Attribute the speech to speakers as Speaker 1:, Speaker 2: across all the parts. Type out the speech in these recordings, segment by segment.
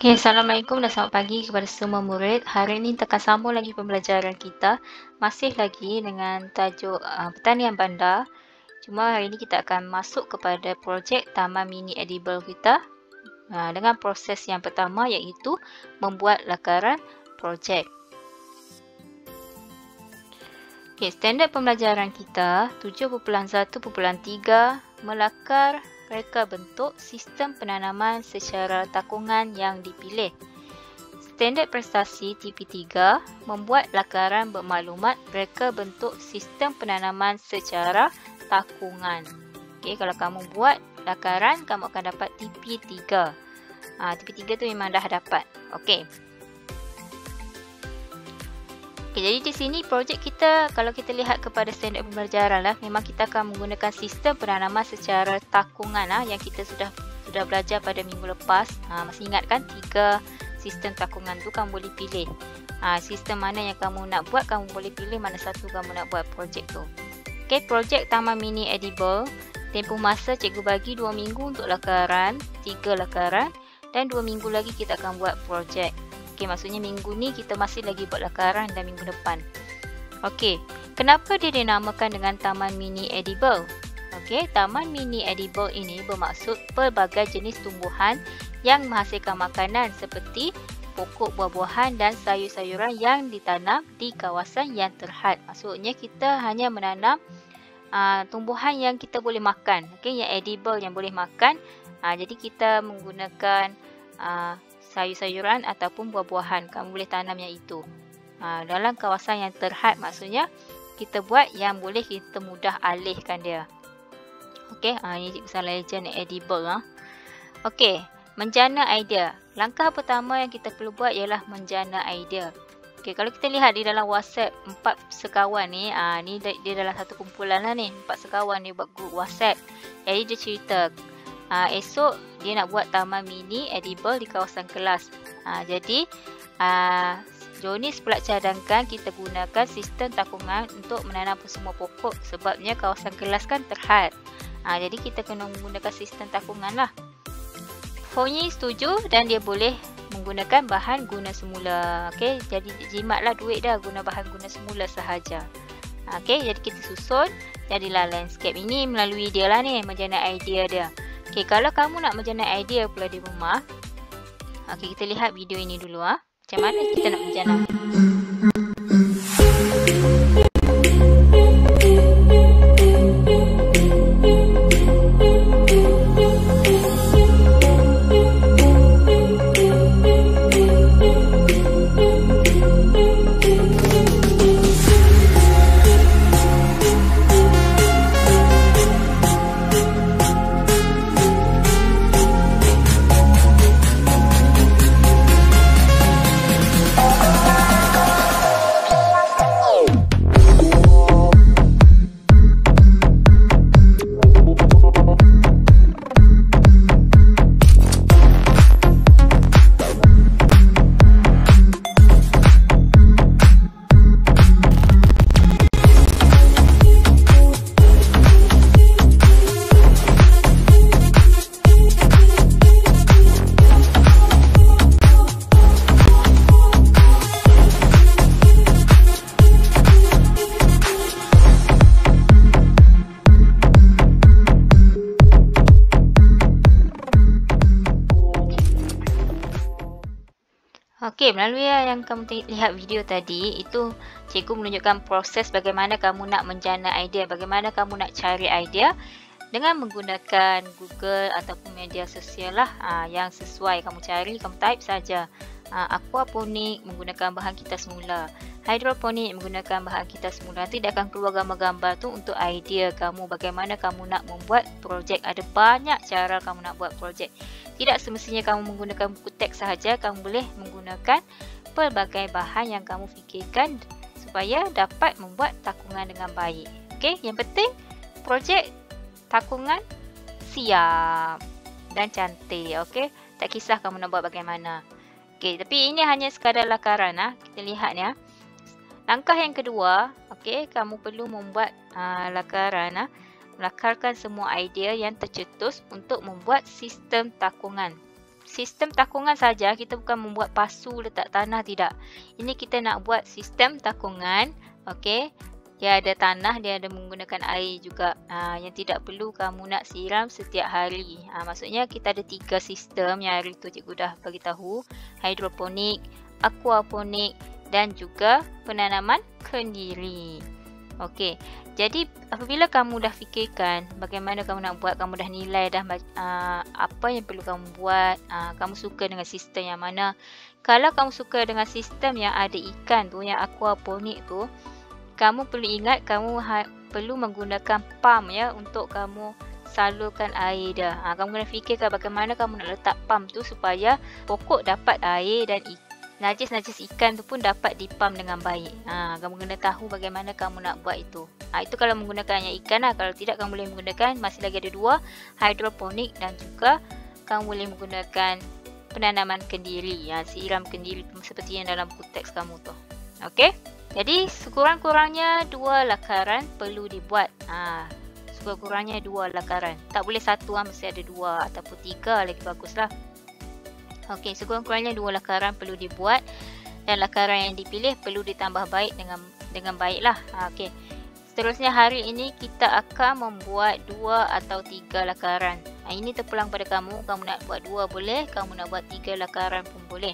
Speaker 1: Okay, Assalamualaikum dan selamat pagi kepada semua murid. Hari ini kita akan sambung lagi pembelajaran kita. Masih lagi dengan tajuk pertanian bandar. Cuma hari ini kita akan masuk kepada projek taman mini edible kita. Dengan proses yang pertama iaitu membuat lakaran projek. Okay, standard pembelajaran kita 7.1.3 melakar reka bentuk sistem penanaman secara takungan yang dipilih. Standard prestasi TP3 membuat lakaran bermaklumat reka bentuk sistem penanaman secara takungan. Okey, kalau kamu buat lakaran, kamu akan dapat TP3. TP3 tu memang dah dapat. Okey. Okay, jadi di sini projek kita, kalau kita lihat kepada standard pembelajaran lah, memang kita akan menggunakan sistem penanaman secara takungan yang kita sudah belajar pada minggu lepas. Masih ingat kan 3 sistem takungan tu kamu boleh pilih. Sistem mana yang kamu nak buat, kamu boleh pilih mana satu kamu nak buat projek tu. Okay, projek taman mini edible, tempoh masa cikgu bagi 2 minggu untuk lakaran, 3 lakaran dan 2 minggu lagi kita akan buat projek. Okey, maksudnya minggu ni kita masih lagi buat lakaran dan minggu depan. Okey, kenapa dia dinamakan dengan taman mini edible? Okey, taman mini edible ini bermaksud pelbagai jenis tumbuhan yang menghasilkan makanan seperti pokok buah-buahan dan sayur-sayuran yang ditanam di kawasan yang terhad. Maksudnya kita hanya menanam tumbuhan yang kita boleh makan, okey, yang edible, yang boleh makan. Jadi kita menggunakan sayur-sayuran ataupun buah-buahan, kamu boleh tanam yang itu. Dalam kawasan yang terhad, maksudnya kita buat yang boleh kita mudah alihkan dia. Okey, ini cikgu legend edible. Okey, menjana idea. Langkah pertama yang kita perlu buat ialah menjana idea. Okey, kalau kita lihat di dalam WhatsApp 4 sekawan ni, ni dia dalam satu kumpulan lah ni, 4 sekawan ni buat grup WhatsApp. Jadi dia cerita esok dia nak buat taman mini edible di kawasan kelas. Jadi Jonis pula cadangkan kita gunakan sistem takungan untuk menanam semua pokok sebabnya kawasan kelas kan terhad. Jadi kita kena menggunakan sistem takungan lah. Fonyi setuju dan dia boleh menggunakan bahan guna semula. Okey, jadi jimatlah duit dah guna bahan guna semula sahaja. Okey, jadi kita susun jadilah landscape. Ini melalui dia lah ni, menjana idea dia. Okey, kalau kamu nak menjana idea pula di rumah, okey, kita lihat video ini dulu. Macam mana kita nak menjana? Okey, melalui yang kamu lihat video tadi, itu cikgu menunjukkan proses bagaimana kamu nak menjana idea, bagaimana kamu nak cari idea dengan menggunakan Google ataupun media sosial lah yang sesuai kamu cari, kamu type saja. Aquaponik menggunakan bahan kita semula, hidroponik menggunakan bahan kita semula. Nanti dia akan keluar gambar-gambar tu untuk idea kamu bagaimana kamu nak membuat projek. Ada banyak cara kamu nak buat projek. Tidak semestinya kamu menggunakan buku teks sahaja, kamu boleh menggunakan pelbagai bahan yang kamu fikirkan supaya dapat membuat takungan dengan baik. Okey, yang penting projek takungan siap dan cantik. Okey, tak kisah kamu nak buat bagaimana. Okey, tapi ini hanya sekadar lakaran. Kita lihat ya. Langkah yang kedua, okey, kamu perlu membuat lakaran. Melakarkan semua idea yang tercetus untuk membuat sistem takungan. sistem takungan saja, kita bukan membuat pasu letak tanah, tidak. Ini kita nak buat sistem takungan, okey. Dia ada tanah, dia ada menggunakan air juga. Yang tidak perlu kamu nak siram setiap hari. Maksudnya kita ada 3 sistem yang hari tu cikgu dah bagi tahu. Hidroponik, aquaponik dan juga penanaman kendiri. Okey. Jadi apabila kamu dah fikirkan bagaimana kamu nak buat, kamu dah nilai dah apa yang perlu kamu buat, kamu suka dengan sistem yang mana. Kalau kamu suka dengan sistem yang ada ikan tu, yang aquaponik tu, kamu perlu ingat kamu perlu menggunakan pump ya untuk kamu salurkan air dia. Kamu kena fikirkan bagaimana kamu nak letak pump tu supaya pokok dapat air dan najis-najis ikan tu pun dapat dipam dengan baik. Kamu kena tahu bagaimana kamu nak buat itu. Itu kalau menggunakan yang ikan lah. Kalau tidak, kamu boleh menggunakan, masih lagi ada 2, hidroponik dan juga kamu boleh menggunakan penanaman kendiri. Siram kendiri seperti yang dalam buku teks kamu tu. Okey? Jadi sekurang-kurangnya 2 lakaran perlu dibuat. Sekurang-kurangnya 2 lakaran. Tak boleh 1 mesti ada 2 ataupun 3 lagi baguslah. Okey, sekurang-kurangnya 2 lakaran perlu dibuat dan lakaran yang dipilih perlu ditambah baik dengan baiklah. Okey. Seterusnya hari ini kita akan membuat 2 atau 3 lakaran. Ini terpulang pada kamu. Kamu nak buat 2 boleh, kamu nak buat 3 lakaran pun boleh.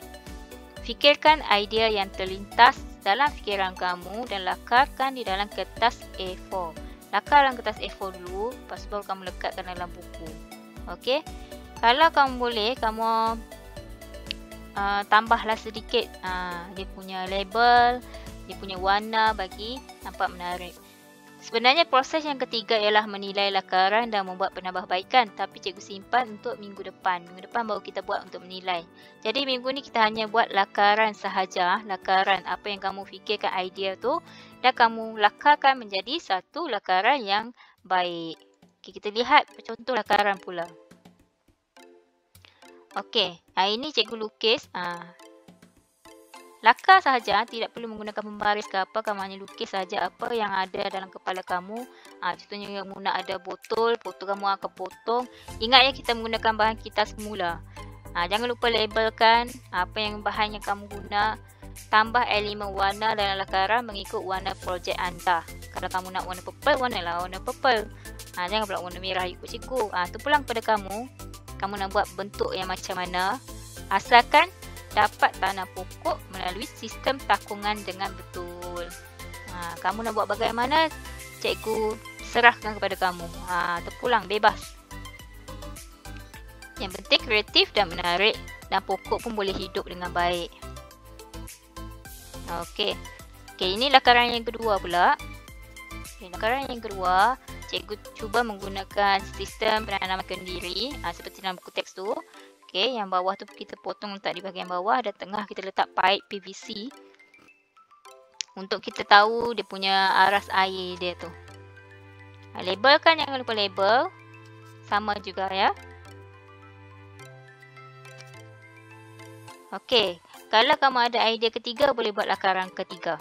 Speaker 1: Fikirkan idea yang terlintas dalam fikiran kamu dan lakarkan di dalam kertas A4. Lakar dalam kertas A4 dulu, lepas baru kamu lekatkan dalam buku. Okey. Kalau kamu boleh, kamu tambahlah sedikit dia punya label, dia punya warna bagi nampak menarik. Sebenarnya proses yang ketiga ialah menilai lakaran dan membuat penambahbaikan, tapi cikgu simpan untuk minggu depan. Minggu depan baru kita buat untuk menilai. Jadi minggu ni kita hanya buat lakaran sahaja, lakaran apa yang kamu fikirkan idea tu dan kamu lakarkan menjadi satu lakaran yang baik. Okay, kita lihat contoh lakaran pula. Okey, ini cikgu lukis. Lakar sahaja, tidak perlu menggunakan pembaris ke apa, kamu hanya lukis saja apa yang ada dalam kepala kamu. Contohnya kamu nak ada botol kamu akan potong. Ingat ya, kita menggunakan bahan kita semula. Jangan lupa labelkan apa yang bahan yang kamu guna. Tambah elemen warna dalam lakaran mengikut warna projek anda. Kalau kamu nak warna purple, warnalah warna purple. Jangan pula warna merah ikut cikgu. Itu pulang pada kamu. Kamu nak buat bentuk yang macam mana. Asalkan dapat tanam pokok melalui sistem takungan dengan betul. Kamu nak buat bagaimana, cikgu serahkan kepada kamu. Terpulang bebas. Yang penting kreatif dan menarik dan pokok pun boleh hidup dengan baik. Okey, ini lakaran yang kedua pula. Lakaran yang kedua, cikgu cuba menggunakan sistem penanaman kendiri seperti dalam buku teks tu. Okey, yang bawah tu kita potong letak di bahagian bawah dan tengah kita letak pipe PVC untuk kita tahu dia punya aras air dia tu. Label kan, jangan lupa label. Sama juga ya. Okey, kalau kamu ada idea ketiga, boleh buat lakaran ketiga.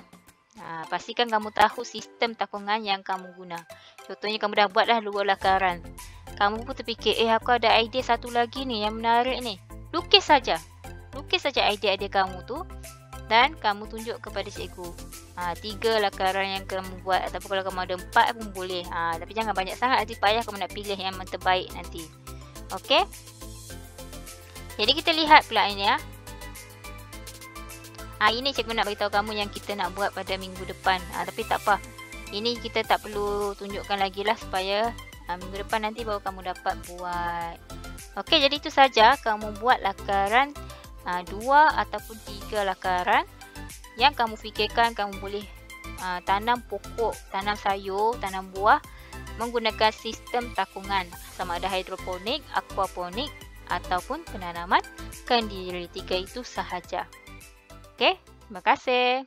Speaker 1: Pastikan kamu tahu sistem takungan yang kamu guna. Contohnya kamu dah buat dah 2 lakaran. Kamu pun terfikir, aku ada idea satu lagi ni yang menarik ni. Lukis saja. Lukis saja idea-idea kamu tu dan kamu tunjuk kepada cikgu. 3 lakaran yang kamu buat, ataupun kalau kamu ada 4 pun boleh. Tapi jangan banyak sangat, nanti payah kamu nak pilih yang terbaik nanti. Okey? Jadi kita lihat pula ini ya. Ini cikgu nak beritahu kamu yang kita nak buat pada minggu depan. Tapi tak apa. Ini kita tak perlu tunjukkan lagi lah supaya minggu depan nanti baru kamu dapat buat. Okey, jadi itu saja. Kamu buat lakaran 2 ataupun 3 lakaran yang kamu fikirkan. Kamu boleh tanam pokok, tanam sayur, tanam buah menggunakan sistem takungan. Sama ada hidroponik, aquaponik ataupun penanaman kendiri. 3 itu sahaja. Okey, terima kasih.